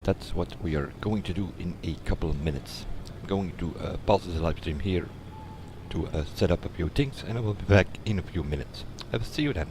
that's what we are going to do in a couple of minutes. I'm going to pause the live stream here to set up a few things, and I will be back in a few minutes. I will see you then.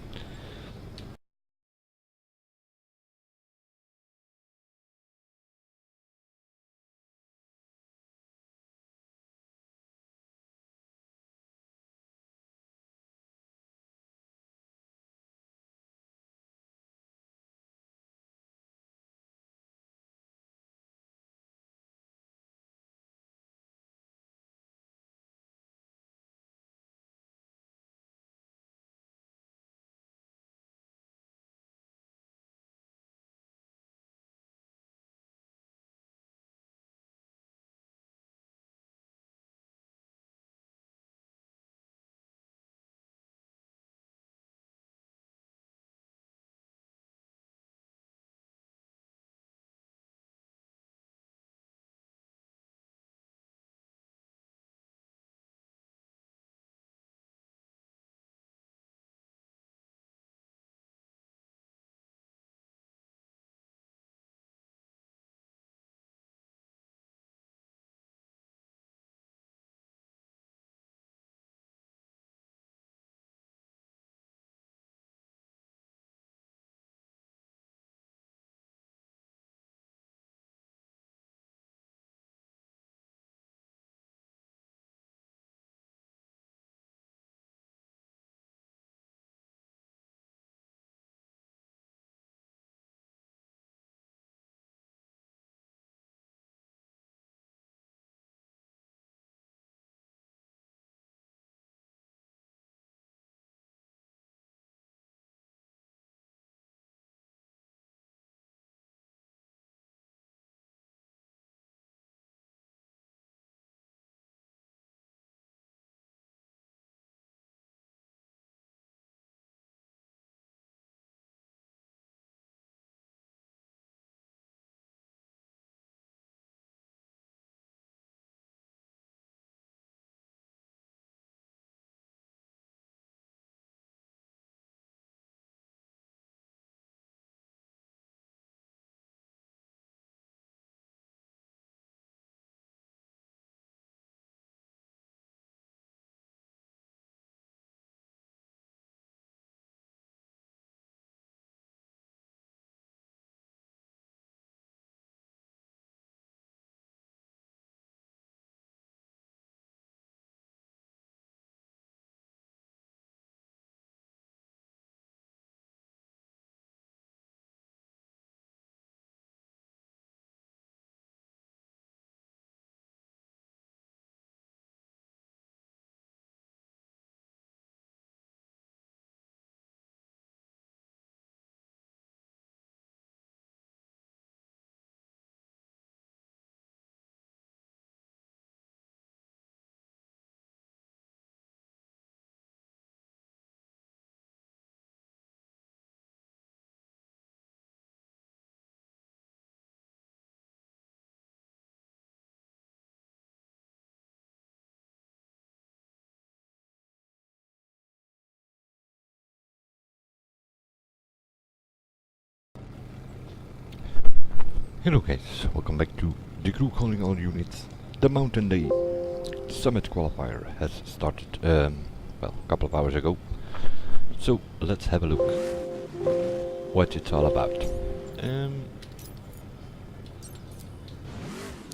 Hello guys, welcome back to the crew calling all units. The Mountain Day Summit Qualifier has started, well, a couple of hours ago. So let's have a look what it's all about.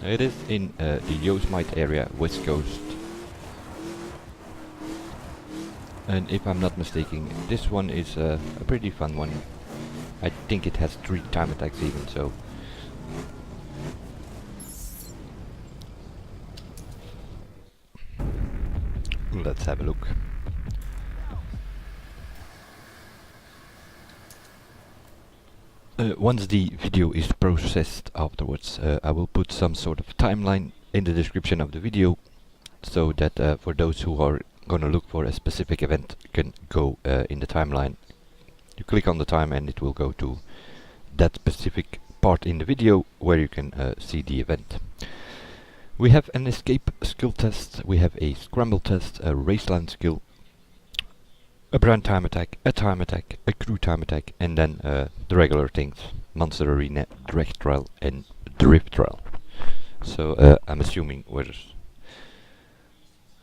It is in the Yosemite area, West Coast. And if I'm not mistaken, this one is a pretty fun one. I think it has 3 time attacks even, so... let's have a look. Once the video is processed afterwards, I will put some sort of timeline in the description of the video, so that for those who are gonna look for a specific event can go in the timeline. You click on the time and it will go to that specific part in the video where you can see the event. We have an escape skill test, we have a scramble test, a Raceline skill, a brand time attack, a crew time attack, and then the regular things, Monster Arena, Direct Trial and drift trail. So I'm assuming we're...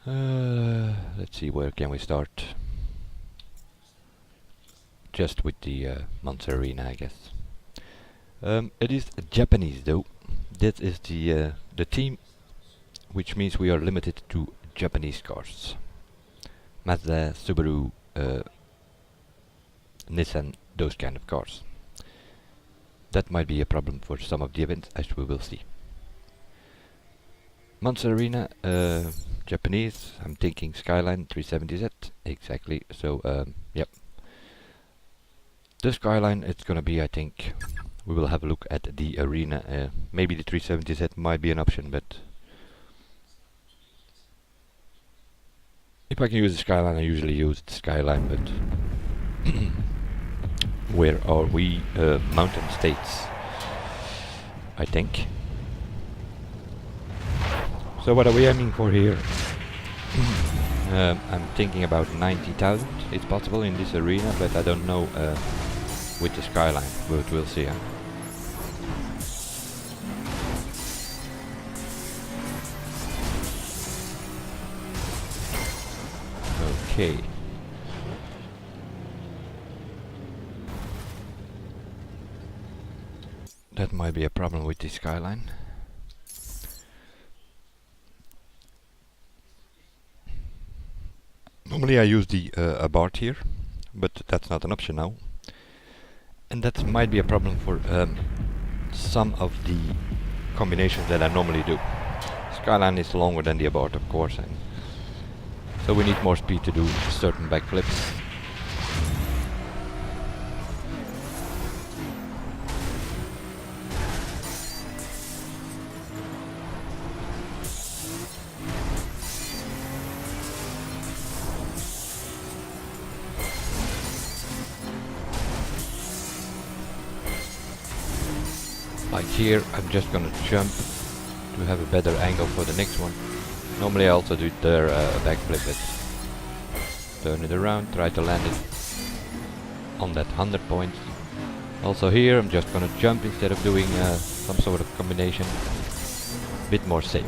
let's see, where can we start? Just with the Monster Arena, I guess. It is Japanese though. That is the team, which means we are limited to Japanese cars. Mazda, Subaru, Nissan, those kind of cars. That might be a problem for some of the events, as we will see. Monster Arena, Japanese, I'm thinking Skyline 370Z, exactly, so yep. The Skyline, it's gonna be, I think, we will have a look at the arena, maybe the 370Z might be an option, but if I can use the Skyline, I usually use the Skyline, but where are we? Mountain States, I think. So what are we aiming for here? I'm thinking about 90,000. It's possible in this arena, but I don't know with the Skyline, but we'll see. Okay. That might be a problem with the Skyline. Normally I use the abort here, but that's not an option now. And that might be a problem for some of the combinations that I normally do. Skyline is longer than the abort, of course, and so we need more speed to do certain backflips. Like here, I'm just gonna jump to have a better angle for the next one. Normally I also do their backflip it. Turn it around, try to land it on that 100 points. Also here, I'm just gonna jump instead of doing some sort of combination. Bit more safe.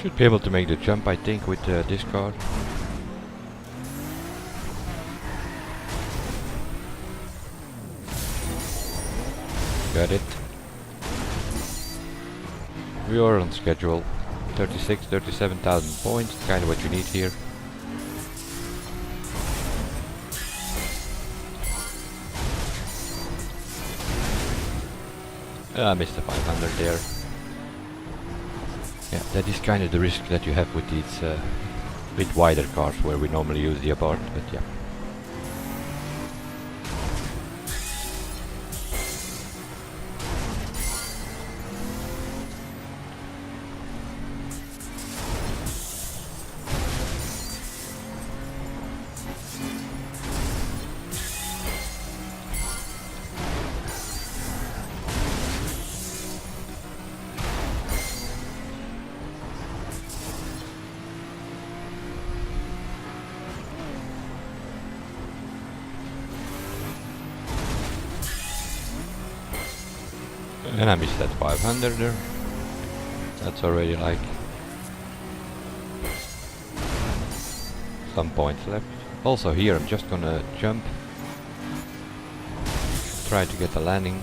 Should be able to make the jump, I think, with this car. Got it. We are on schedule. 37,000 points, kind of what you need here. I missed the 500 there. Yeah, that is kind of the risk that you have with these bit wider cars where we normally use the abort, but yeah. And I missed that 500 there. That's already like some points left. Also here I'm just gonna jump. Try to get a landing.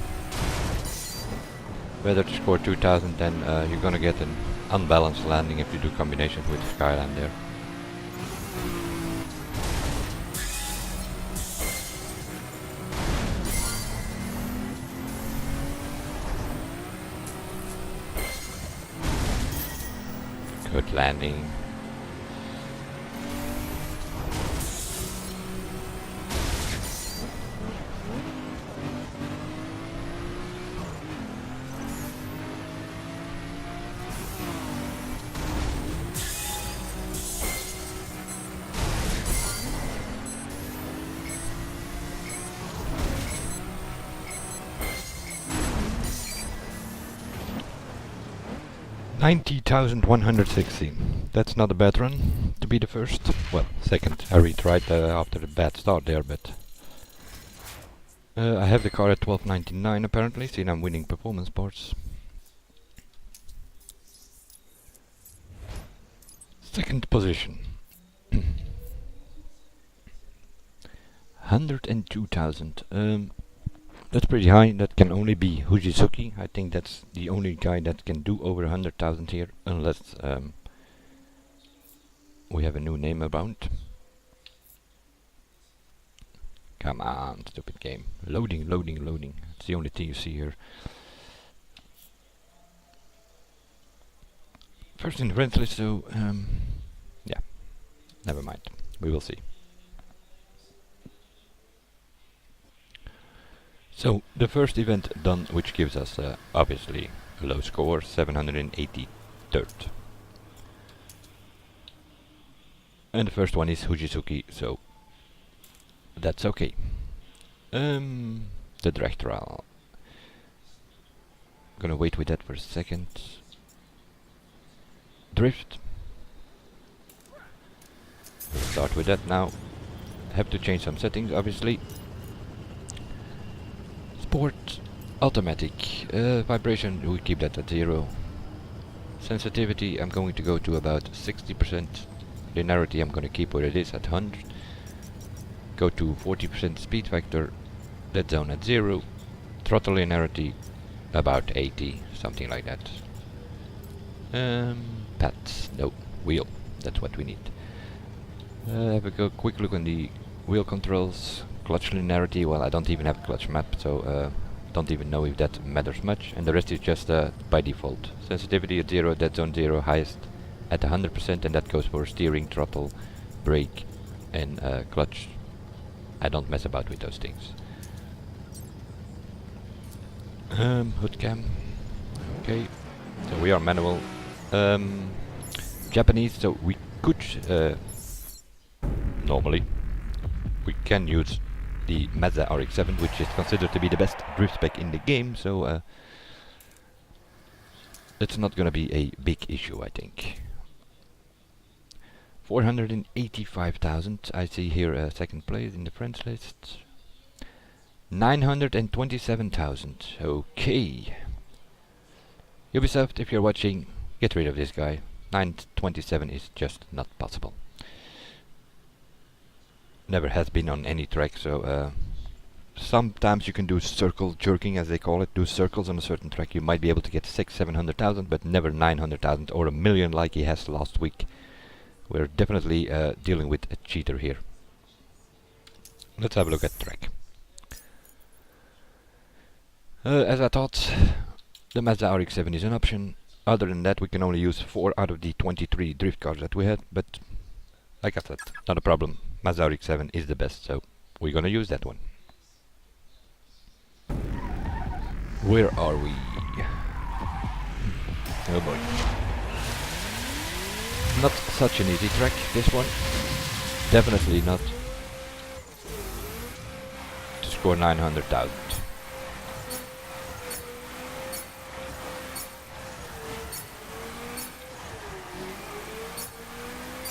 Better to score 2000 than you're gonna get an unbalanced landing if you do combinations with Skyline there. Good landing. 90,116. That's not a bad run to be the first. Well, second. I retried after the bad start there, but I have the car at 12.99 apparently, seeing I'm winning performance parts. Second position. 102,000. That's pretty high. That can only be Fujizuki. I think that's the only guy that can do over 100,000 here, unless we have a new name around. Come on, stupid game. Loading, loading, loading. It's the only thing you see here. First in the friends list, so yeah, never mind. We will see. So the first event done, which gives us obviously a low score, 783rd. And the first one is Fujizuki, so that's okay. The Drechtraal. Gonna wait with that for a second. Drift. We'll start with that now. Have to change some settings, obviously. Sport, automatic, vibration, we keep that at 0. Sensitivity, I'm going to go to about 60%. Linearity, I'm going to keep where it is at 100. Go to 40% speed factor, dead zone at 0. Throttle linearity, about 80, something like that. Pads, no, wheel, that's what we need. Have a quick look on the wheel controls. Clutch linearity, well, I don't even have a clutch map, so don't even know if that matters much, and the rest is just by default. Sensitivity at 0, dead zone 0, highest at 100%, and that goes for steering, throttle, brake, and clutch. I don't mess about with those things. Hood cam, okay, so we are manual. Japanese, so we could, normally, we can use the Mazda RX-7, which is considered to be the best drift spec in the game, so it's not gonna be a big issue, I think. 485,000, I see here second place in the friends list. 927,000, okay. Ubisoft, if you're watching, get rid of this guy. 927 is just not possible. Never has been on any track, so sometimes you can do circle jerking, as they call it, do circles on a certain track. You might be able to get 600,000-700,000, but never 900,000 or 1,000,000 like he has last week. We're definitely dealing with a cheater here. Let's have a look at the track. As I thought, the Mazda RX-7 is an option. Other than that, we can only use 4 out of the 23 drift cars that we had, but like I said, not a problem. Mazda RX-7 is the best, so we're gonna use that one. Where are we? Oh boy. Not such an easy track, this one. Definitely not to score 900,000.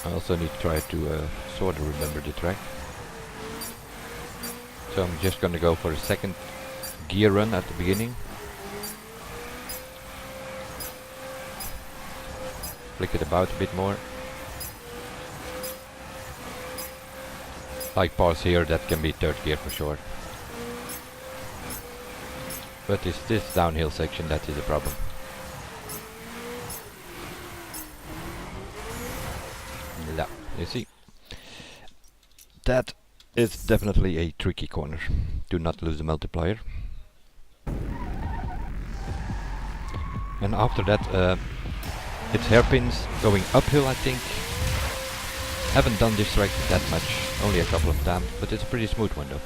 I also need to try to sort of remember the track. So I'm just gonna go for a second gear run at the beginning. Flick it about a bit more. Like Pauze here, that can be third gear for sure. But it's this downhill section that is a problem. Yeah, you see, that is definitely a tricky corner. Do not lose the multiplier. And after that, it's hairpins going uphill, I think. Haven't done this track that much, only a couple of times, but it's a pretty smooth one though.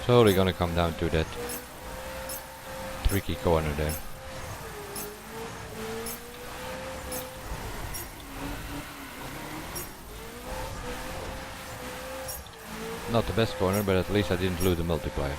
Slowly gonna come down to that tricky corner there. Not the best corner, but at least I didn't lose the multiplier.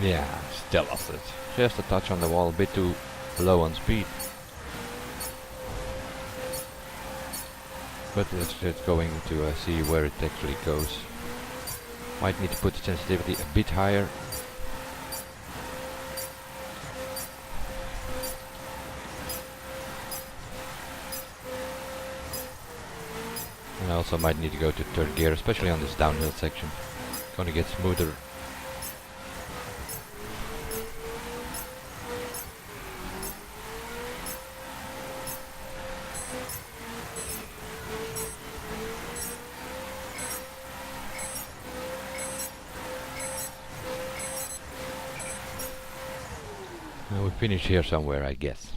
Yeah, still lost it. Just a touch on the wall, a bit too low on speed. But let's just going to see where it actually goes. Might need to put the sensitivity a bit higher. And I also might need to go to third gear, especially on this downhill section. Gonna get smoother. And we finish here somewhere, I guess.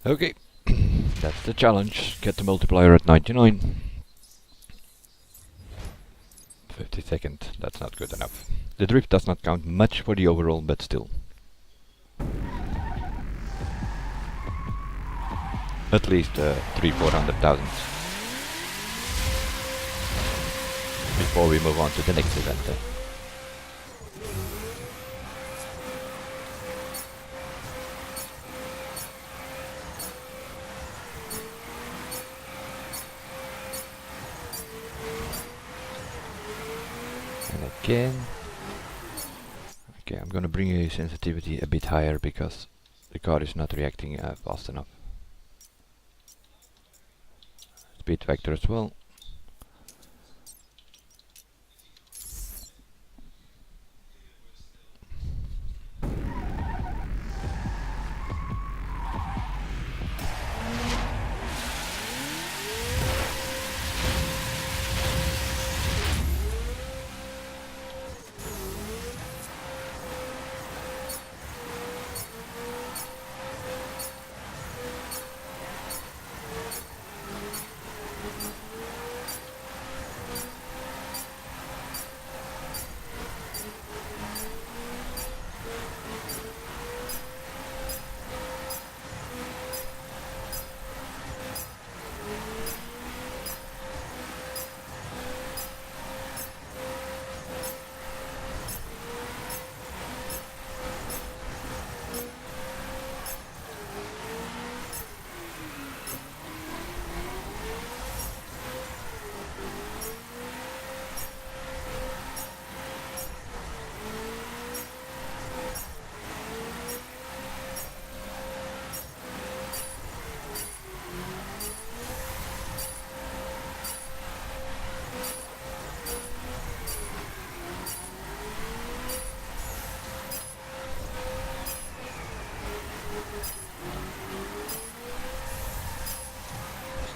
Okay, that's the challenge. Get the multiplier at 99. 52nd, that's not good enough. The drift does not count much for the overall, but still. At least 300,000-400,000 before we move on to the next event. And again. Okay, I'm gonna bring the sensitivity a bit higher because the car is not reacting fast enough. Speed factor as well.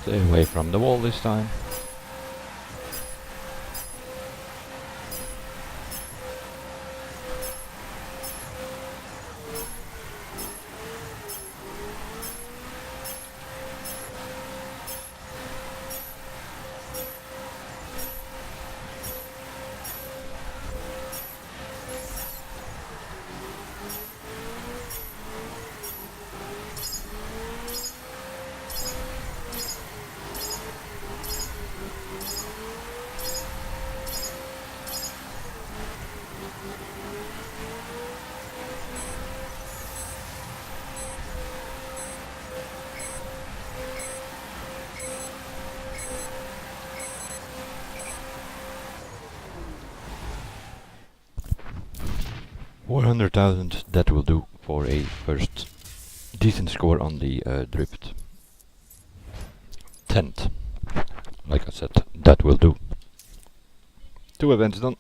Stay away from the wall this time. $400,000, that will do for a first decent score on the drift. 10th, like I said, that will do. 2 events done.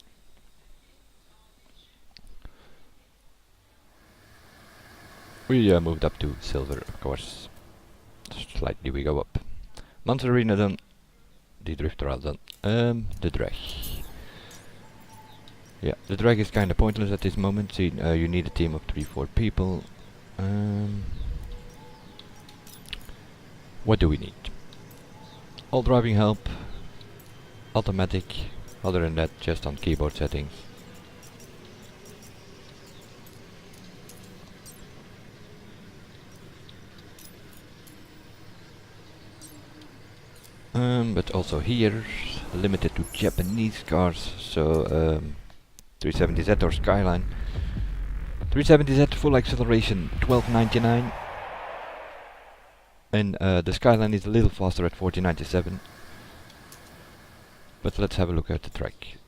We moved up to silver, of course. Slightly we go up. Monster Arena done. The Drifter all done. The drag. Yeah, the drag is kinda pointless at this moment. See, you need a team of 3-4 people. What do we need? All driving help. Automatic. Other than that, just on keyboard settings. But also here, limited to Japanese cars, so 370Z or Skyline. 370Z full acceleration 1299, and the Skyline is a little faster at 1497. But let's have a look at the track.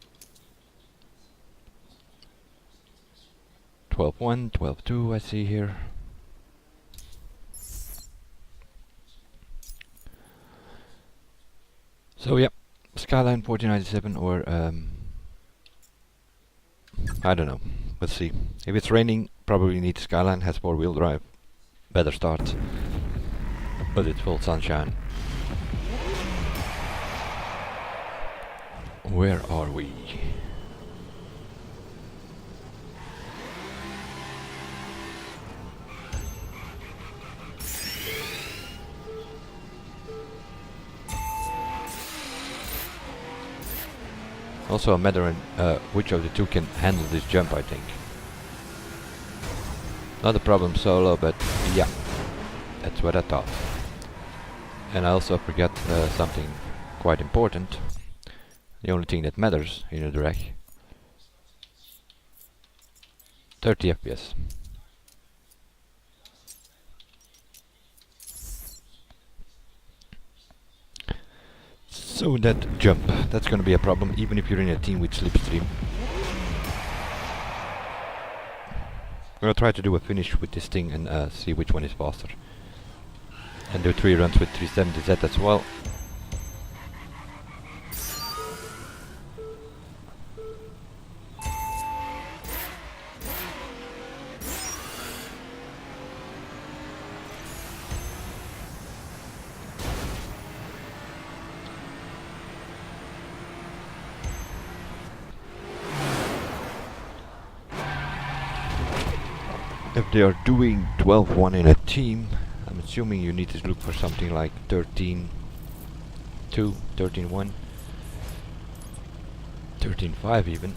12.1, 12.2 I see here. So yeah, Skyline 1497 or I don't know. Let's see. If it's raining, probably need Skyline, has 4-wheel drive, better start. But it's full sunshine. Where are we? Also a matter in which of the two can handle this jump, I think. Not a problem solo, but yeah, that's what I thought. And I also forgot something quite important. The only thing that matters in a drag. 30 FPS. So that jump, that's gonna be a problem even if you're in a team with Slipstream. I'm gonna try to do a finish with this thing and see which one is faster. And do 3 runs with 370Z as well. If they are doing 12-1 in a team, I'm assuming you need to look for something like 13-2, 13-1, 13-5 even.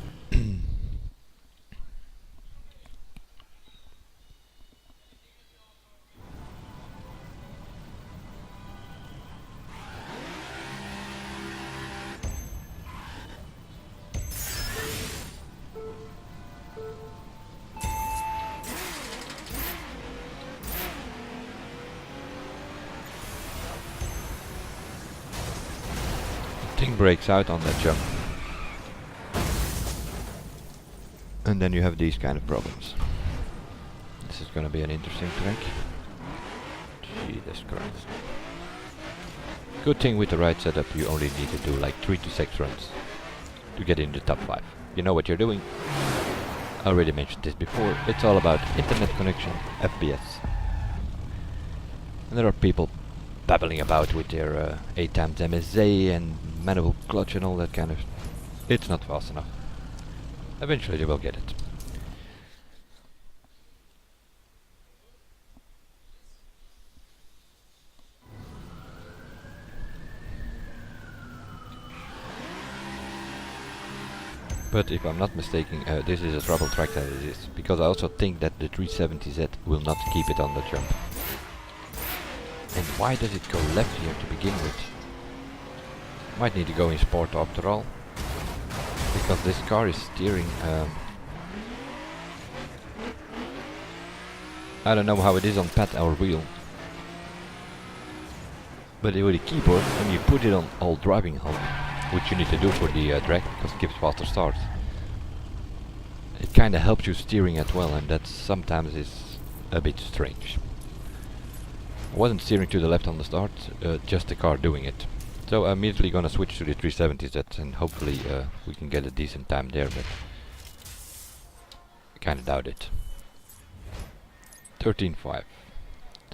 Thing breaks out on that jump. And then you have these kind of problems. This is gonna be an interesting track. Jesus Christ. Good thing with the right setup, you only need to do like 3 to 6 runs to get in the top 5. You know what you're doing. I already mentioned this before. It's all about internet connection, FPS. And there are people babbling about with their 8 times MSA and manual clutch and all that kind of. It's not fast enough. Eventually they will get it. But if I'm not mistaken, this is a trouble track that it is, because I also think that the 370Z will not keep it on the jump. And why does it go left here to begin with? Might need to go in sport after all, because this car is steering. I don't know how it is on pad or wheel, but with the keyboard, when you put it on all driving help, which you need to do for the drag because it gives faster starts, it kinda helps you steering as well, and that sometimes is a bit strange. I wasn't steering to the left on the start, just the car doing it. So I'm immediately gonna switch to the 370Z and hopefully we can get a decent time there, but I kinda doubt it. 13.5.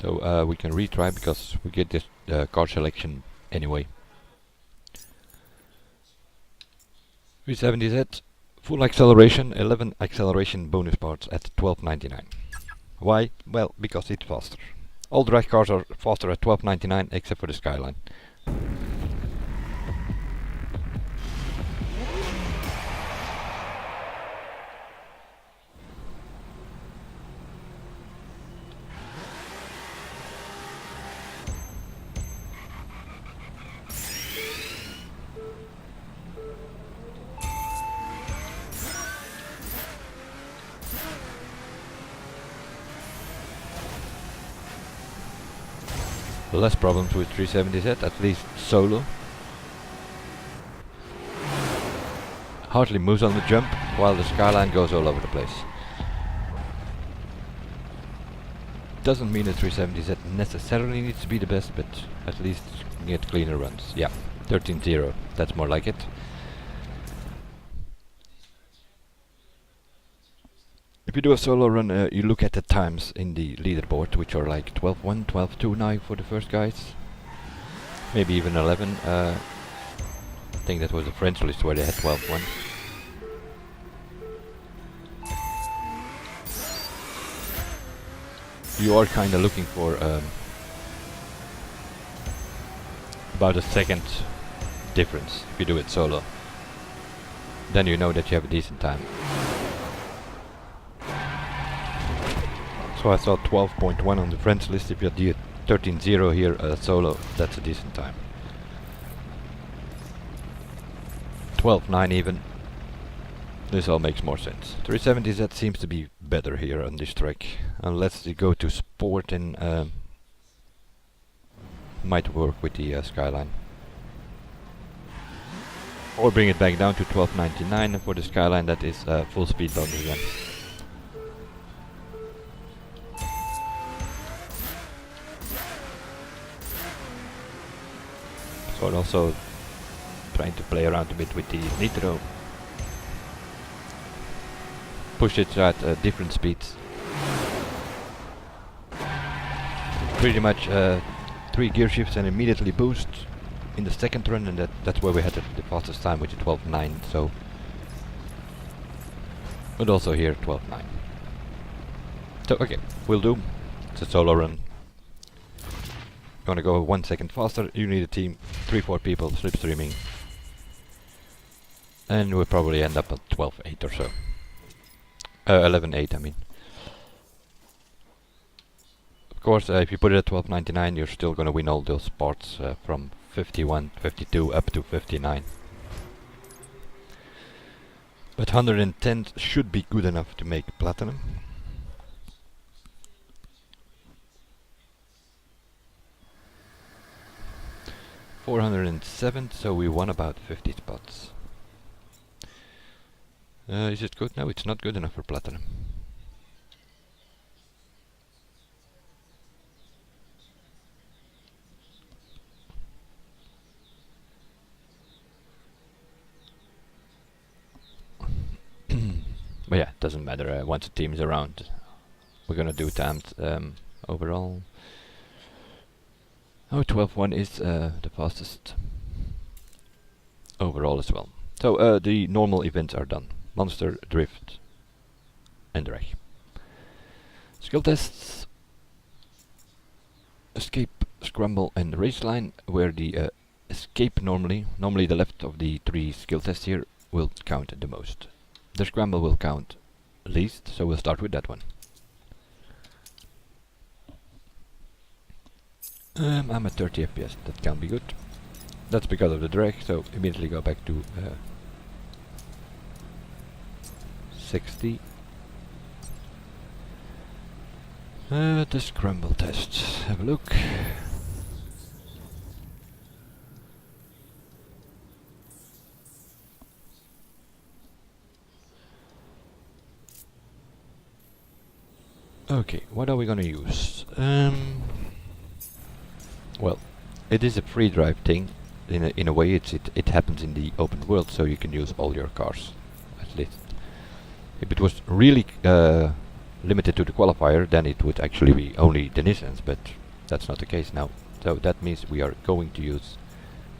So we can retry because we get this car selection anyway. 370Z, full acceleration, 11 acceleration bonus parts at 12.99. Why? Well, because it's faster. All drag cars are faster at 12.99 except for the Skyline. Less problems with 370Z, at least solo. Hardly moves on the jump, while the Skyline goes all over the place. Doesn't mean that 370Z necessarily needs to be the best, but at least get cleaner runs. Yeah, 13.0, that's more like it. If you do a solo run, you look at the times in the leaderboard, which are like 12.1, 12.2 now for the first guys. Maybe even 11. I think that was the French list where they had 12.1. You are kind of looking for about a second difference if you do it solo. Then you know that you have a decent time. So I saw 12.1 on the French list. If you do 13.0 here solo, that's a decent time. 12.9 even. This all makes more sense. 370Z seems to be better here on this track. Unless you go to sport and might work with the Skyline. Or bring it back down to 12.99, and for the Skyline that is full speed bonus again. So I'm also trying to play around a bit with the nitro. Push it at different speeds. Pretty much 3 gear shifts and immediately boost in the second run, and that's where we had the fastest time with the 12.9. So, but also here 12.9. So okay, will do. It's a solo run. Gonna go 1 second faster. You need a team, 3-4 people slipstreaming, and we'll probably end up at 12.8 or so. 11.8 I mean. Of course, if you put it at 12.99, you're still gonna win all those parts from 51, 52 up to 59. But 110 should be good enough to make platinum. $407, so we won about 50 spots. Is it good? No, it's not good enough for platinum. But yeah, it doesn't matter. Once the team's around, we're gonna do timed overall. Oh, 12.1 is the fastest overall as well. So the normal events are done. Monster, Drift, and Drag. Skill tests. Escape, Scramble, and Raceline, where the escape normally the left of the 3 skill tests here will count the most. The Scramble will count least, so we'll start with that one. I'm at 30 FPS, that can be good. That's because of the drag, so immediately go back to 60. The Scramble tests, have a look. Okay, what are we gonna use? Well, it is a free drive thing. In a way, it happens in the open world, so you can use all your cars, at least. If it was really limited to the qualifier, then it would actually be only the Nissans, but that's not the case now. So that means we are going to use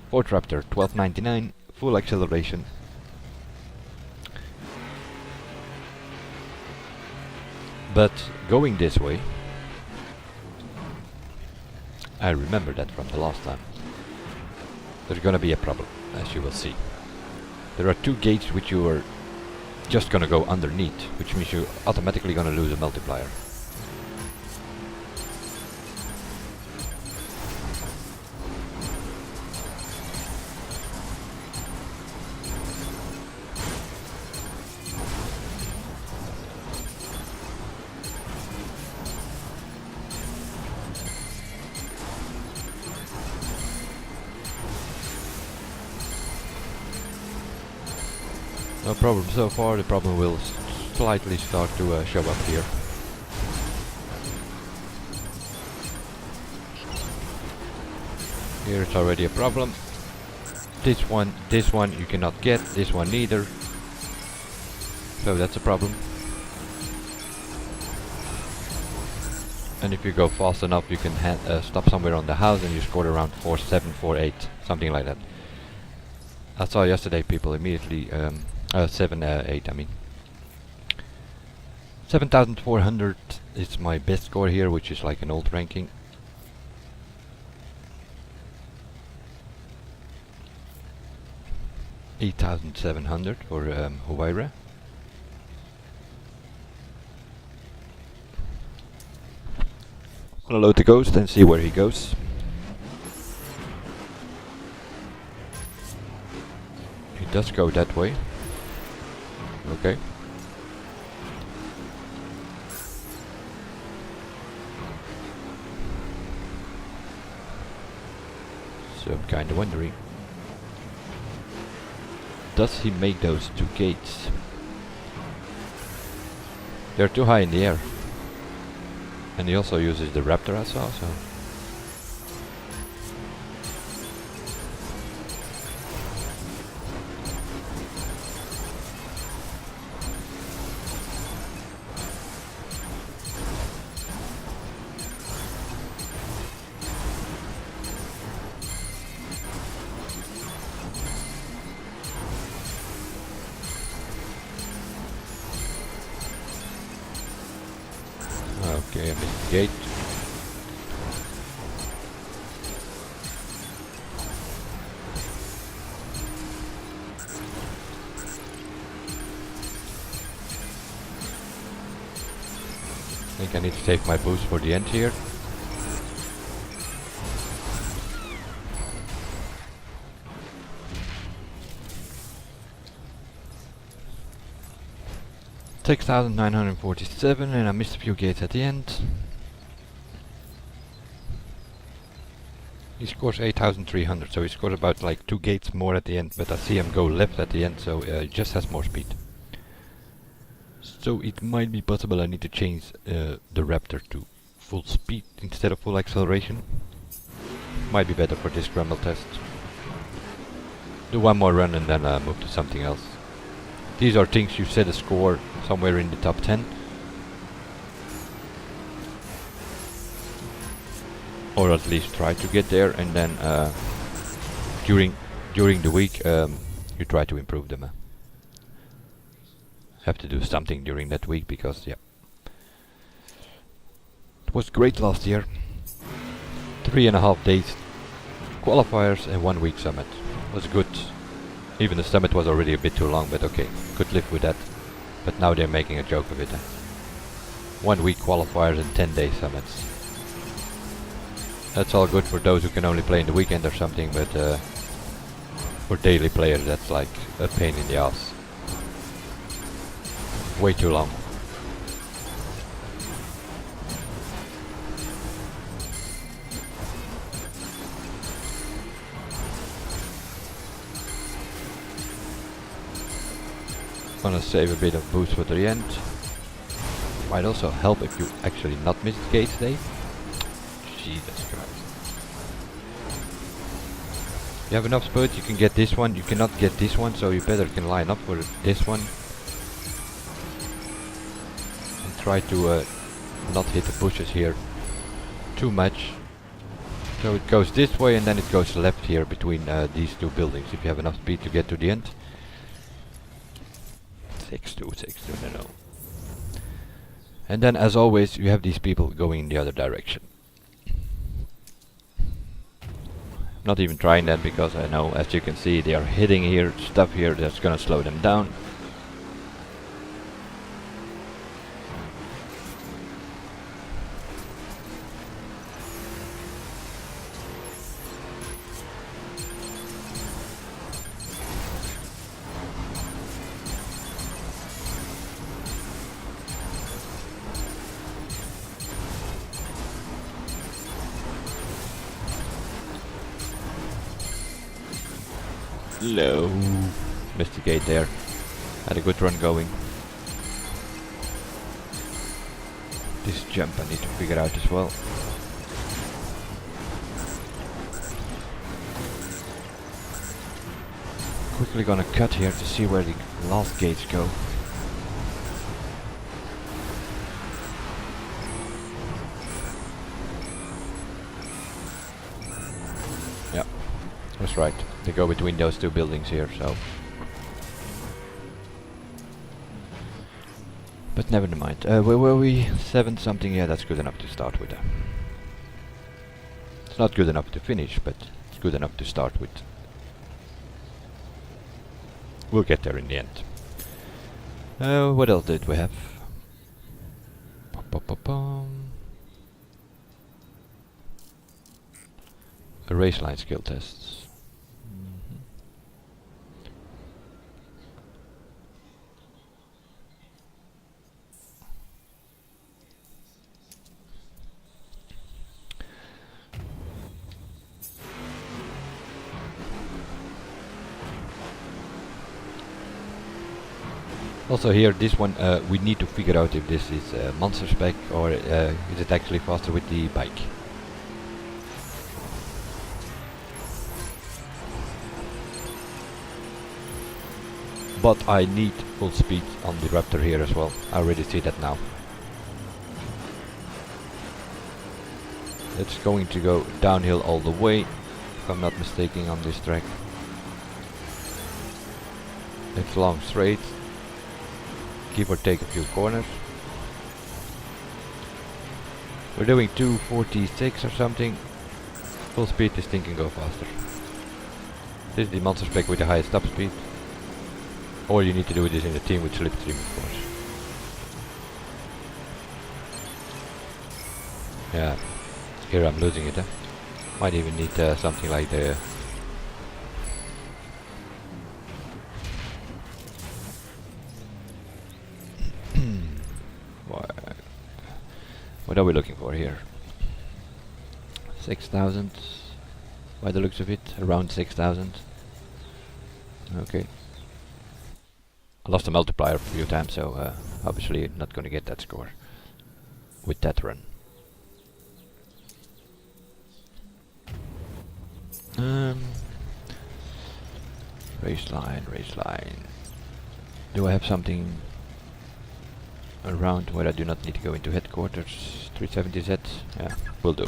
Ford Raptor 1299 full acceleration. But going this way, I remember that from the last time, there's gonna be a problem, as you will see. There are two gates which you are just gonna go underneath, which means you're automatically gonna lose a multiplier. No problem so far, the problem will slightly start to show up here. Here it's already a problem. This one you cannot get, this one neither. So that's a problem. And if you go fast enough you can stop somewhere on the house and you scored around 4.7, 4.8, something like that. I saw yesterday people immediately 7.8 I mean. 7,400 is my best score here, which is like an old ranking. $8,700 for Huayra. Gonna load the ghost and see where he goes. He does go that way. Okay. So I'm kinda wondering, does he make those two gates? They're too high in the air. And he also uses the Raptor I saw, so... Okay, I missed the gate. I think I need to save my boost for the end here. $6,947, and I missed a few gates at the end. He scores 8,300, so he scores about like 2 gates more at the end, but I see him go left at the end, so he just has more speed. So it might be possible I need to change the Raptor to full speed instead of full acceleration. Might be better for this Scramble test. Do one more run and then move to something else. These are things you set a score somewhere in the top 10. Or at least try to get there, and then during the week you try to improve them. Have to do something during that week because yeah, it was great last year. 3.5 days qualifiers and 1 week summit. Was good. Even the summit was already a bit too long, but okay, could live with that. But now they're making a joke of it. 1 week qualifiers and 10-day summits. That's all good for those who can only play in the weekend or something, but for daily players that's like a pain in the ass. Way too long. Gonna save a bit of boost for the end. Might also help if you actually not miss the gate today. Jesus Christ. You have enough spots, you can get this one, you cannot get this one, so you better can line up for this one. And try to not hit the bushes here too much. So it goes this way and then it goes left here between these two buildings if you have enough speed to get to the end. 6-2, no. And then as always you have these people going in the other direction. Not even trying that because I know, as you can see, they are hitting here, stuff here that's gonna slow them down. Low. Missed the gate there. Had a good run going. This jump I need to figure out as well. Quickly gonna cut here to see where the last gates go. Yeah, that's right. They go between those two buildings here, so. But never mind. Where were we? 7 something? Yeah, that's good enough to start with. It's not good enough to finish, but it's good enough to start with. We'll get there in the end. What else did we have? A Raceline skill tests. Also here, this one, we need to figure out if this is monster spec or is it actually faster with the bike. But I need full speed on the Raptor here as well. I already see that now. It's going to go downhill all the way, if I'm not mistaken, on this track. It's long straight. Give or take a few corners. We're doing 246 or something. Full speed, this thing can go faster. This is the monster spec with the highest top speed. Or you need to do this in a team with slipstream, of course. Yeah, here I'm losing it. Might even need something like the. What are we looking for here? 6,000 by the looks of it, around 6,000. Okay. I lost the multiplier a few times, so obviously not going to get that score with that run. Raceline. Do I have something around where I do not need to go into headquarters? 370Z? Yeah, will do.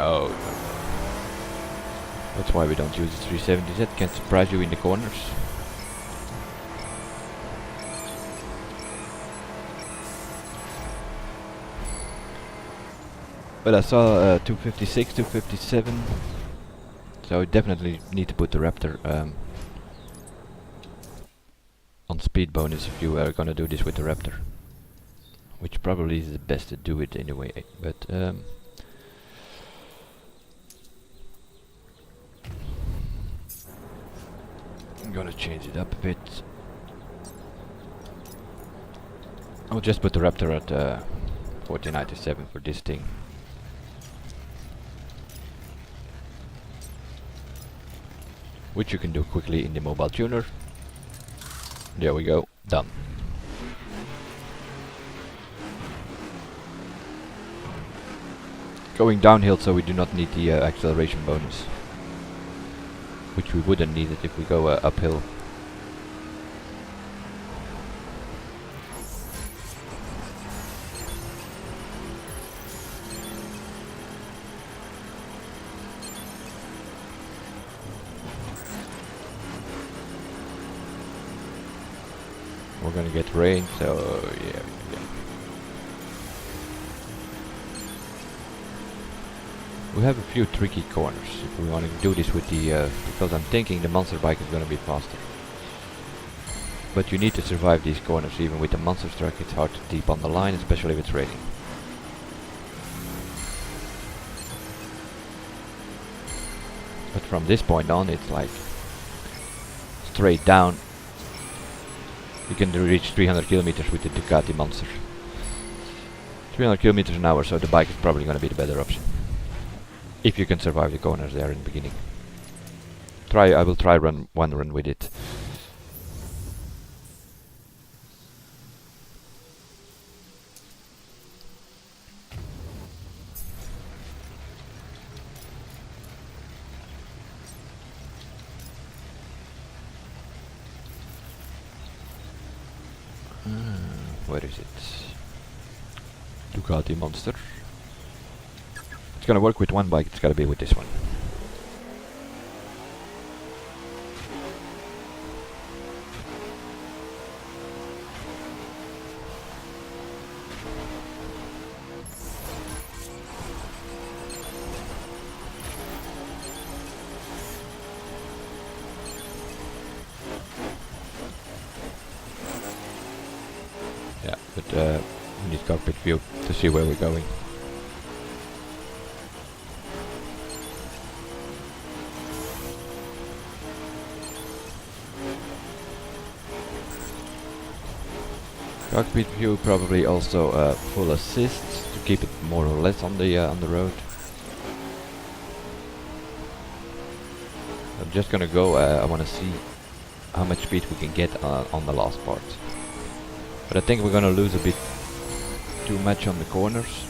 Oh, that's why we don't use the 370Z, can surprise you in the corners. But I saw 256, 257, so I definitely need to put the Raptor speed bonus if you are gonna do this with the Raptor. Which probably is the best to do it anyway, but I'm gonna change it up a bit. I'll just put the Raptor at 1497 for this thing. Which you can do quickly in the mobile tuner. There we go, done. Going downhill, so we do not need the acceleration bonus. Which we wouldn't need it if we go uphill. We're gonna get rain, so yeah. We have a few tricky corners if we want to do this with the because I'm thinking the monster bike is gonna be faster. But you need to survive these corners. Even with the monster truck it's hard to keep on the line, especially if it's raining. But from this point on it's like straight down. You can reach 300 kilometers with the Ducati Monster. 300 kilometers an hour, so the bike is probably going to be the better option. If you can survive the corners there in the beginning. I will try one run with it. Where is it? Ducati Monster. It's gonna work with one bike, it's gotta be with this one. Yeah, but we need cockpit view to see where we're going. Cockpit view, probably also full assist to keep it more or less on the road. I'm just gonna go. I want to see how much speed we can get on the last part. But I think we're gonna lose a bit too much on the corners.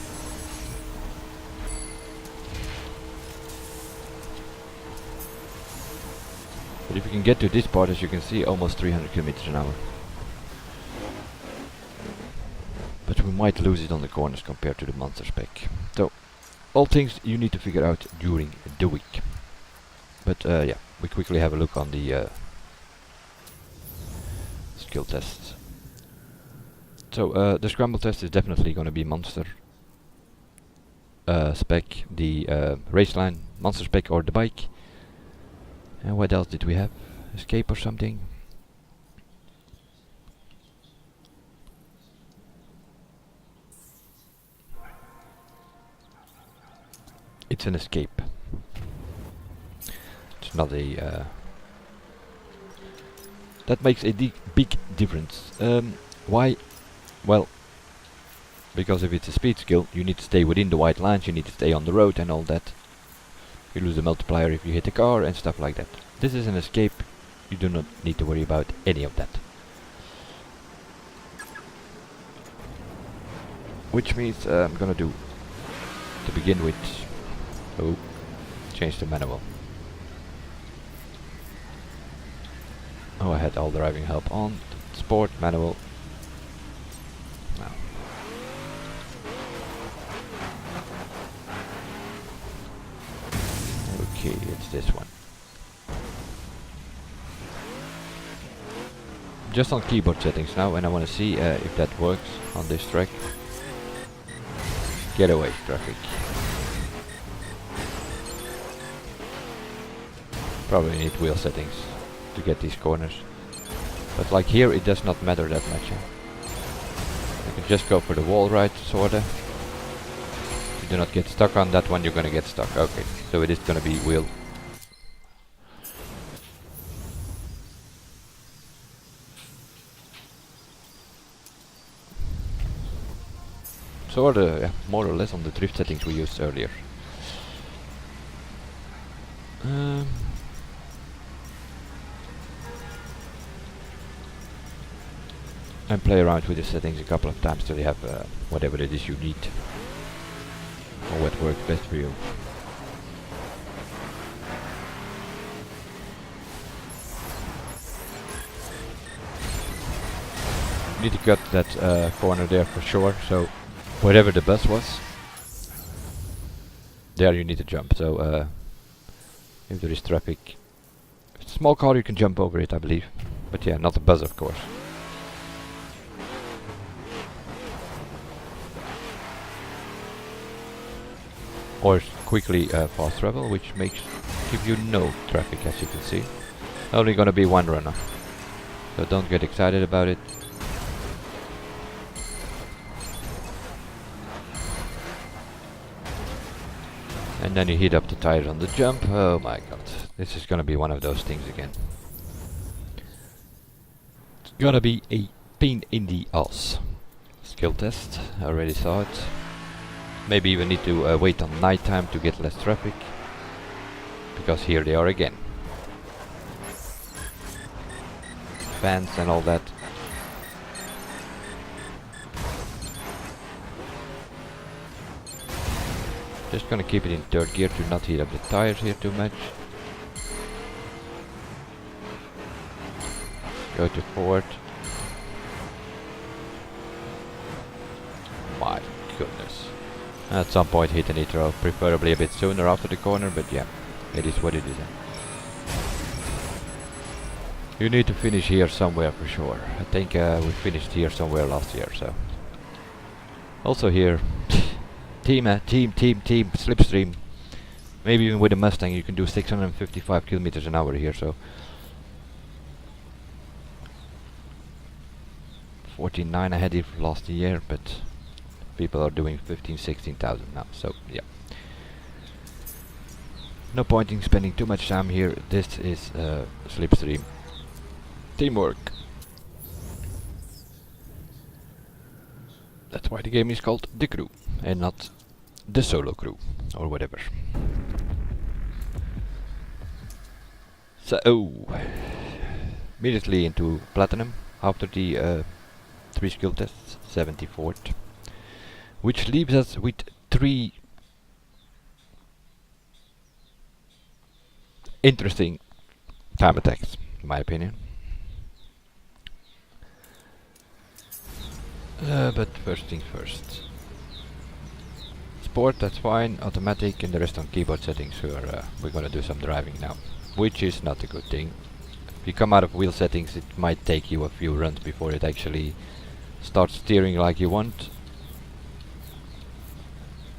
But if you can get to this part, as you can see, almost 300 kilometers an hour. But we might lose it on the corners compared to the monster spec. So, all things you need to figure out during the week. But yeah, we quickly have a look on the skill tests. So the Scramble test is definitely going to be monster spec, the Raceline monster spec or the bike. And what else did we have? Escape or something? It's an escape. It's not a... that makes a big difference. Why? Well, because if it's a speed skill, you need to stay within the white lines, you need to stay on the road and all that. You lose a multiplier if you hit a car and stuff like that. This is an escape, you do not need to worry about any of that. Which means I'm gonna do, to begin with, change the manual. Oh, I had all driving help on, sport, manual. Okay, it's this one. Just on keyboard settings now, and I want to see if that works on this track. Getaway traffic. Probably need wheel settings to get these corners. But like here it does not matter that much. You can just go for the wall ride, sorta. If you do not get stuck on that one, you're gonna get stuck. Okay, so it is gonna be wheel. Sorta, yeah, more or less on the drift settings we used earlier. And play around with the settings a couple of times till you have whatever it is you need, or what works best for you. Need to cut that corner there for sure, so wherever the bus was, there you need to jump. So if there is traffic, if it's a small car you can jump over it, I believe, but yeah, not the bus of course. Or quickly fast travel, which makes give you no traffic, as you can see. Only gonna be one runner, so don't get excited about it. And then you heat up the tires on the jump. Oh my god, this is gonna be one of those things again. It's gonna be a pain in the ass. Skill test, I already saw it. Maybe even need to wait on night time to get less traffic, because here they are again. Fans and all that. Just gonna keep it in third gear to not heat up the tires here too much. Go to fourth. My goodness. At some point hit a nitro, preferably a bit sooner after the corner, but yeah, it is what it is. You need to finish here somewhere for sure. I think we finished here somewhere last year, so. Also here, team, slipstream. Maybe even with a Mustang you can do 655 kilometers an hour here, so. 49 I had it last year, but people are doing 16,000 now, so yeah. No point in spending too much time here. This is slipstream teamwork. That's why the game is called The Crew and not The Solo Crew or whatever. So immediately into platinum after the 3 skill tests, 74th. Which leaves us with 3 interesting time attacks, in my opinion. But first things first. Sport, that's fine, automatic, and the rest on keyboard settings. We're gonna do some driving now, which is not a good thing. If you come out of wheel settings, it might take you a few runs before it actually starts steering like you want.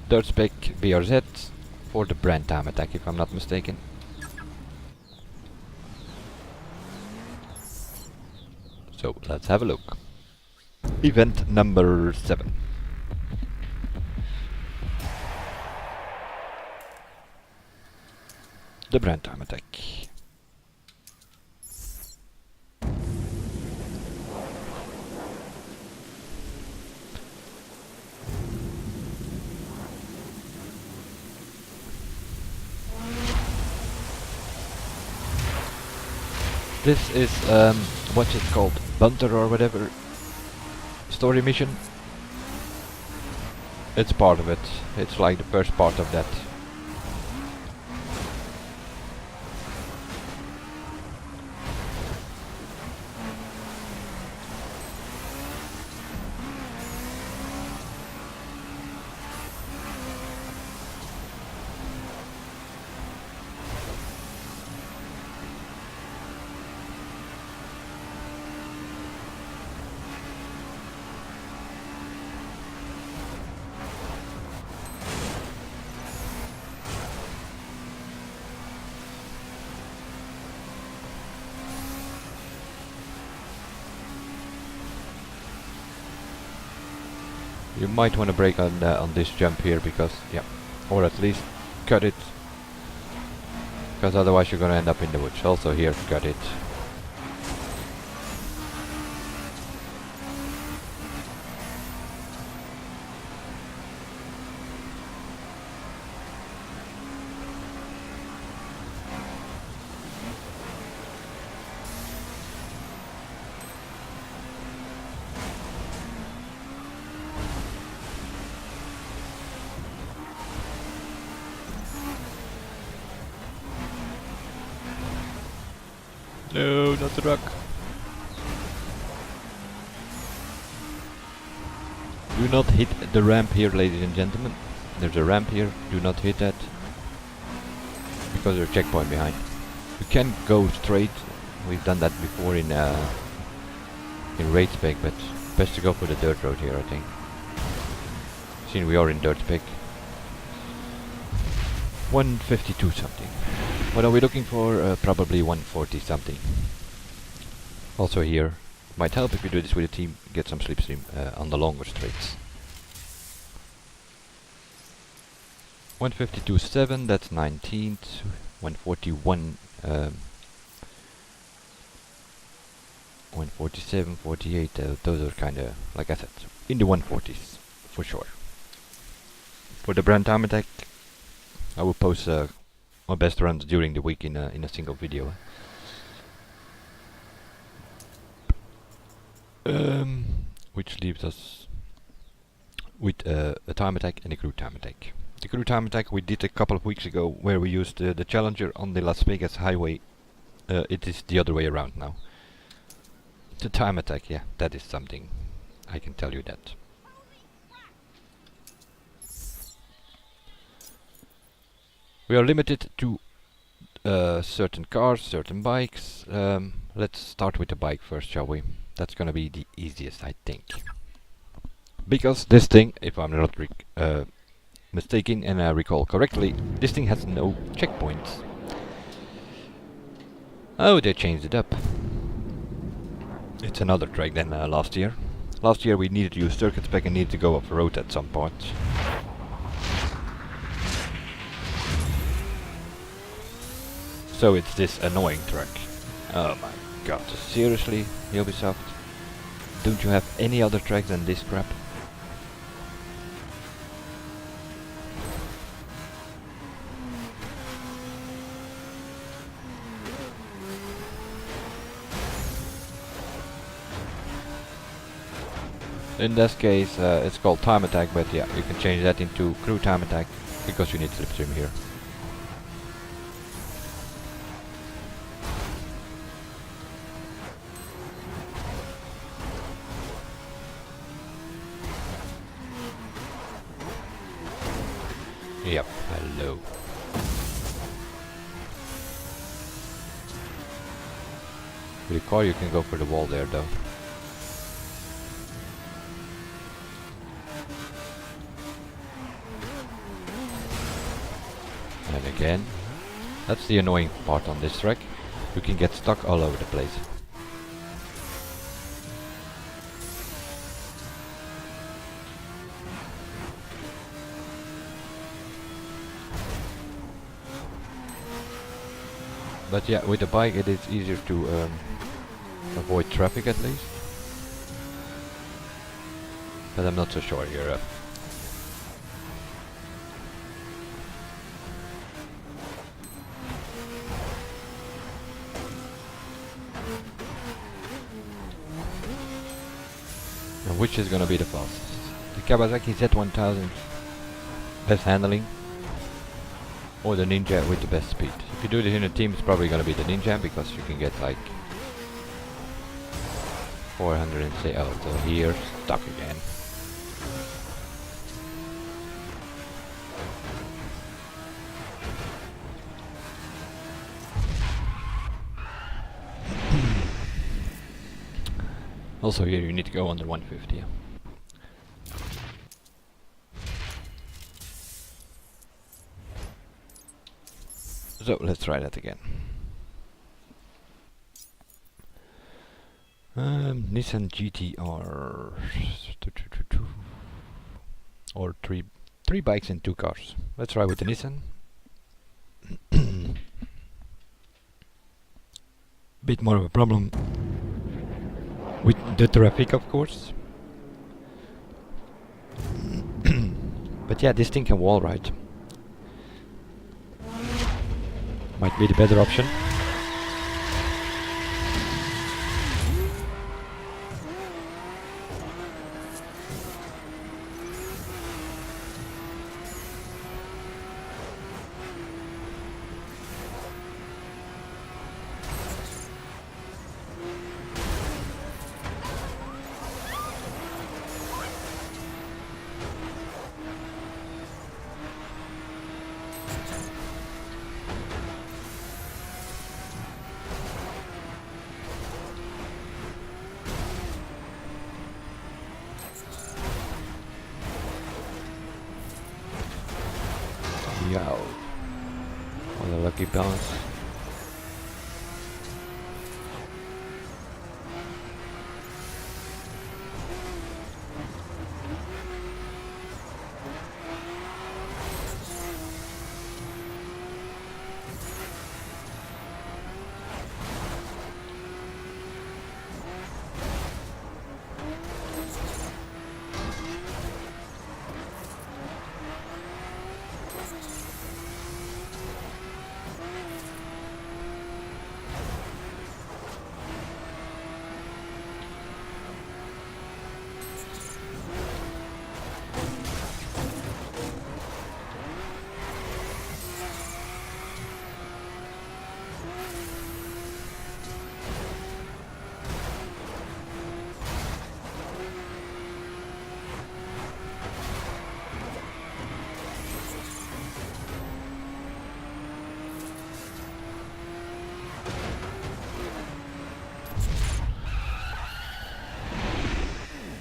Third spec BRZ for the brand time attack, if I'm not mistaken. So let's have a look. Event number 7. The brand time attack. This is what's it called, Bunter or whatever story mission. It's part of it. It's like the first part of that. You might want to brake on this jump here because, yeah, or at least cut it, because otherwise you're gonna end up in the woods. Also here, cut it. No, not the truck. Do not hit the ramp here, ladies and gentlemen. There's a ramp here. Do not hit that, because there's a checkpoint behind. You can go straight. We've done that before in raid spec, but best to go for the dirt road here, I think. Seeing we are in dirt spec. 152 something. What are we looking for? Probably 140 something. Also here, might help if you do this with a team, get some slipstream on the longer straights. 152.7, that's 19th. 141, 147, 48, those are kinda, like I said, in the 140s, for sure. For the brand time attack, I will post my best runs during the week in a single video. Which leaves us with a time attack and a crew time attack. The crew time attack we did a couple of weeks ago, where we used the Challenger on the Las Vegas highway. It is the other way around now. The time attack, yeah, that is something. I can tell you that. We are limited to certain cars, certain bikes. Let's start with the bike first, shall we? That's gonna be the easiest, I think. Because this thing, if I'm not mistaken and I recall correctly, this thing has no checkpoints. Oh, they changed it up. It's another track than last year. Last year we needed to use circuit spec and needed to go off the road at some point. So it's this annoying track. Oh my god, seriously, Ubisoft? Don't you have any other tracks than this crap? In this case, it's called time attack, but yeah, you can change that into crew time attack, because you need slipstream here. Yep, hello. With a car you can go for the wall there though. And again, that's the annoying part on this track. You can get stuck all over the place. But yeah, with the bike it is easier to avoid traffic at least. But I'm not so sure here. And which is gonna be the fastest? The Kawasaki Z1000, best handling, or the Ninja with the best speed? If you do this in a team, it's probably gonna be the Ninja, because you can get like 400 and say, oh, so here, stuck again. Also here you need to go under 150. Yeah. So let's try that again. Nissan GTR. Or three bikes and 2 cars. Let's try with the Nissan. Bit more of a problem with the traffic, of course. But yeah, this thing can wall ride. Might be the better option. Yow. What a lucky bounce.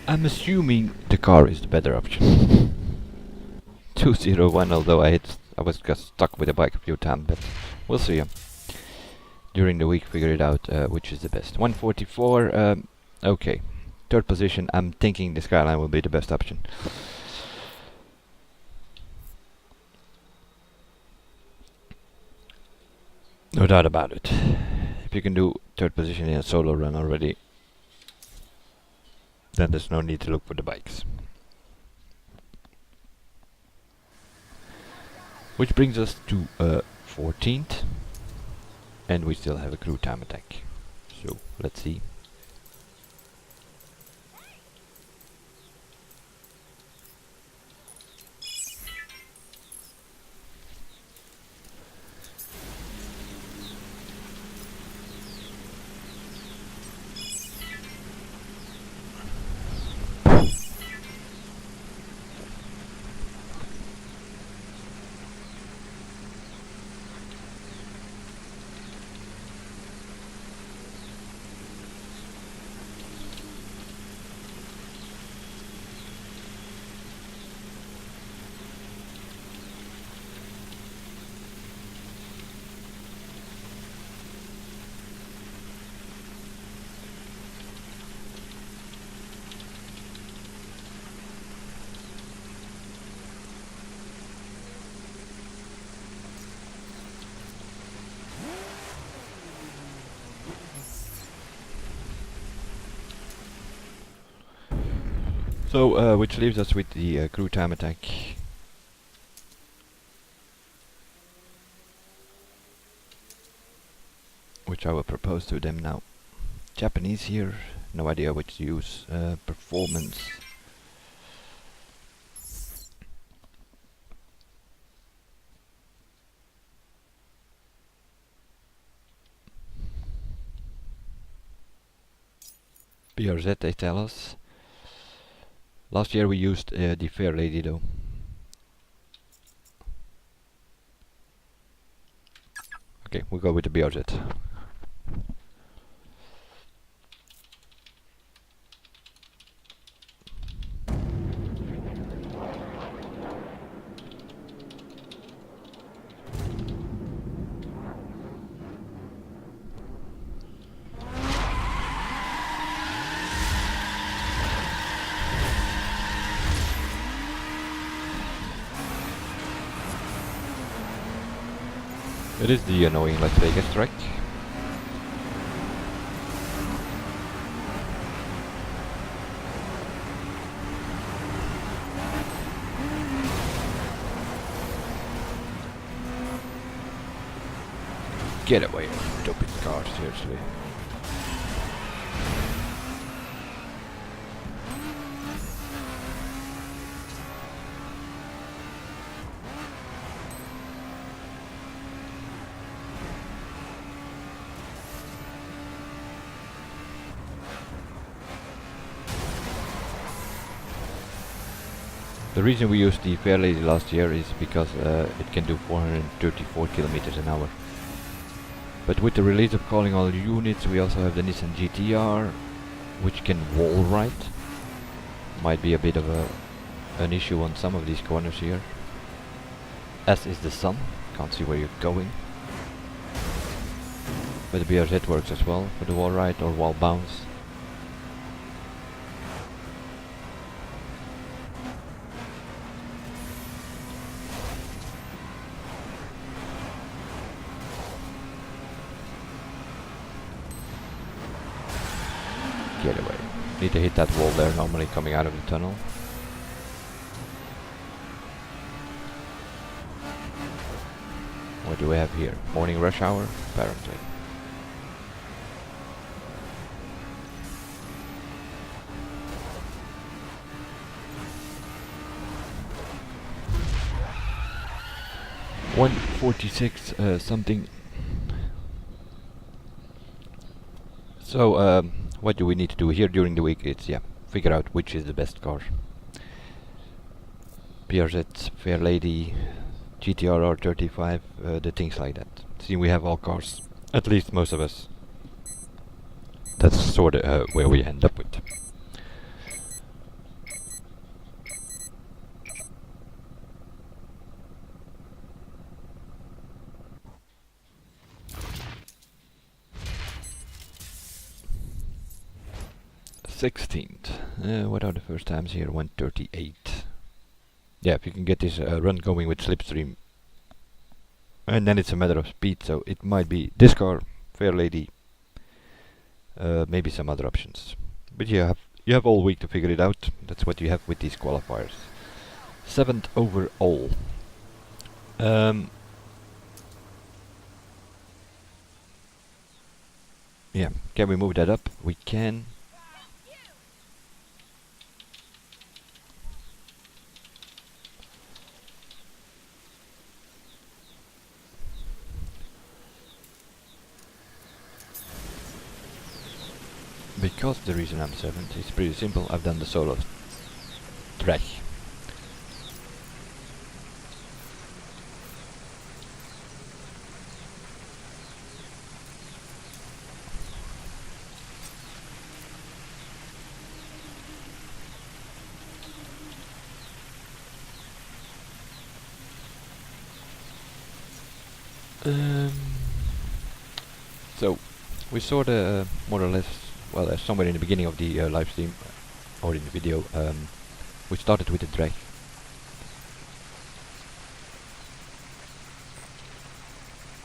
I'm assuming the car is the better option. 201, although I was just stuck with the bike a few times, but we'll see. During the week, figure it out which is the best. 144. Okay, third position. I'm thinking the Skyline will be the best option. No doubt about it. If you can do third position in a solo run already, then there's no need to look for the bikes. Which brings us to 14th, and we still have a crew time attack. So let's see. So, which leaves us with the crew time attack. Which I will propose to them now. Japanese here, no idea which to use. Performance. BRZ, they tell us. Last year we used the Fair Lady though. Okay, we'll go with the BRZ. It is the annoying Las Vegas track. Get away, stupid car, seriously. The reason we used the Fair Lady last year is because it can do 434 kilometers an hour. But with the release of calling all units, we also have the Nissan GTR, which can wall ride. Might be a bit of an issue on some of these corners here. As is the sun, can't see where you're going. But the BRZ works as well for the wall ride or wall bounce. Get away. Need to hit that wall there, normally coming out of the tunnel. What do we have here? Morning rush hour? Apparently. $146 something. So what do we need to do here during the week? It's figure out which is the best car. BRZ, Fair Lady, GTR R35, the things like that. See, we have all cars, at least most of us. That's sort of where we end up with. What are the first times here? 138. Yeah, if you can get this run going with slipstream, and then it's a matter of speed, so it might be this car, Fair Lady, maybe some other options. But you have all week to figure it out. That's what you have with these qualifiers. 7th overall. Yeah, can we move that up? We can. Because the reason I'm 7th is pretty simple. I've done the solo track. So we saw the more or less, well, somewhere in the beginning of the live stream or in the video, we started with the drag.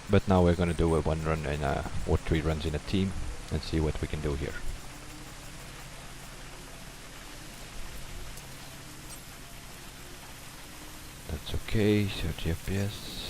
But now we're gonna do a one run in or 3 runs in a team and see what we can do here. That's okay, 30 FPS.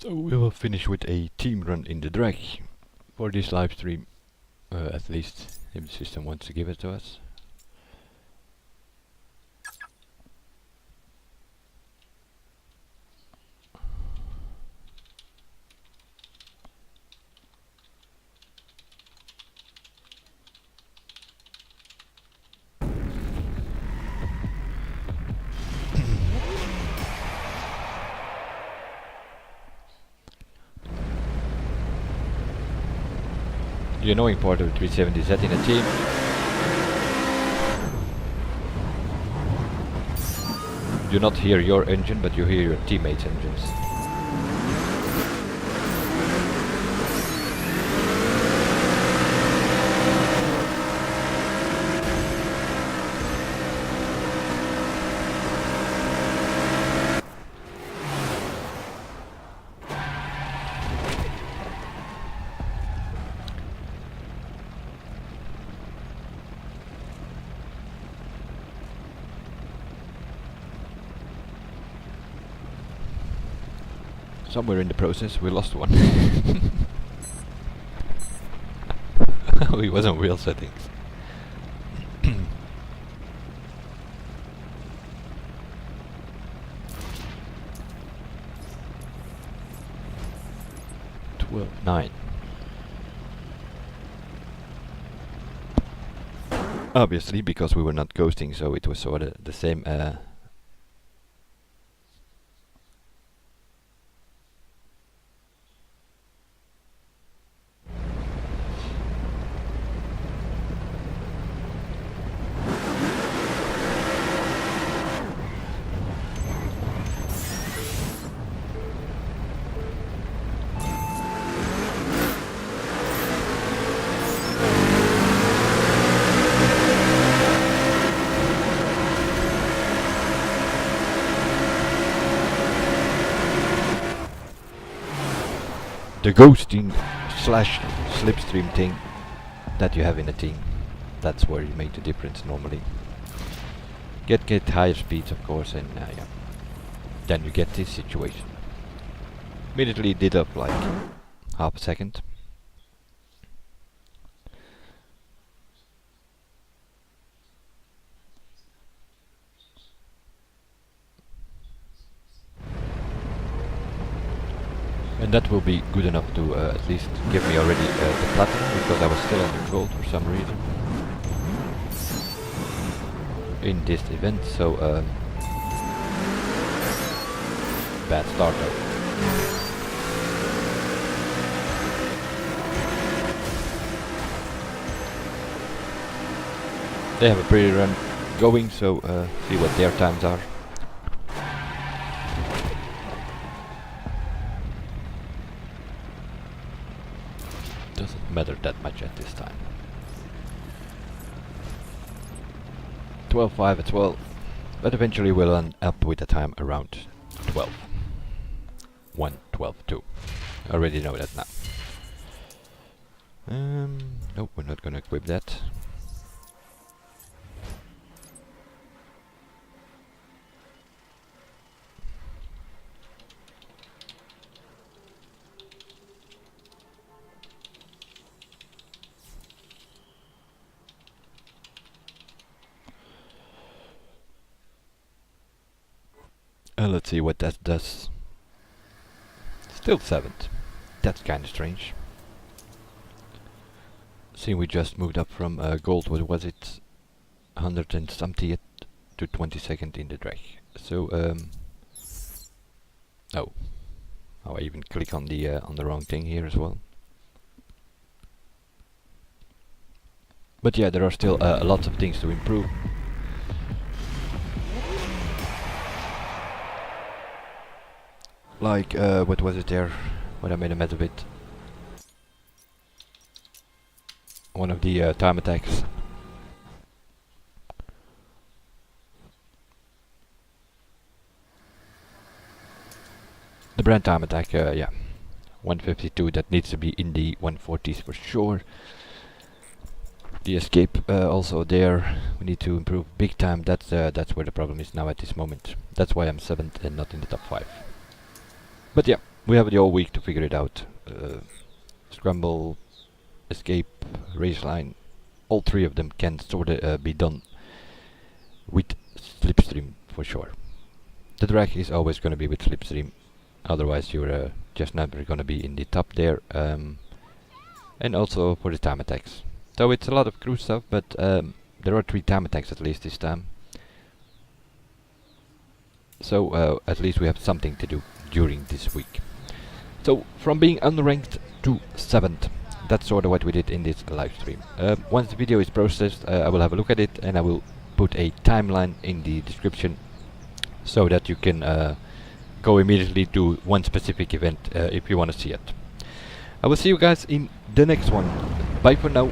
So we will finish with a team run in the drag for this live stream, at least if the system wants to give it to us. The annoying part of the 370 is that in a team you do not hear your engine, but you hear your teammates' engines. Somewhere in the process we lost one. He was on wheel settings. Nine. Obviously, because we were not ghosting, so it was sort of the same. The ghosting slash slipstream thing that you have in a team. That's where you make the difference normally. Get higher speeds, of course, and yeah. Then you get this situation. Immediately did up like half a second. And that will be good enough to at least give me already the platinum, because I was still on the gold for some reason in this event, so bad start though. They have a pretty run going, so see what their times are. Doesn't matter that much at this time. 12.5 as well, but eventually we'll end up with a time around 12. 1:12.2. I already know that now. Nope, we're not gonna equip that. Let's see what that does. Still 7th. That's kinda strange. See, we just moved up from gold, what was it? 100 and something to 22nd in the drag. So, oh, I even click on the wrong thing here as well. But yeah, there are still lots of things to improve. Like, what was it there? What I made a mess of it. One of the time attacks. The brand time attack, yeah. 152, that needs to be in the 140s for sure. The escape also there. We need to improve big time. That's where the problem is now at this moment. That's why I'm 7th and not in the top 5. But yeah, we have the whole week to figure it out. Scramble, escape, Raceline, all three of them can sort of be done with slipstream for sure. The drag is always going to be with slipstream, otherwise you're just never going to be in the top there. And also for the time attacks. So it's a lot of crew stuff, but there are 3 time attacks at least this time. So at least we have something to do during this week. So from being unranked to 7th, that's sort of what we did in this live stream. Once the video is processed, I will have a look at it, and I will put a timeline in the description so that you can go immediately to one specific event if you want to see it. I will see you guys in the next one. Bye for now.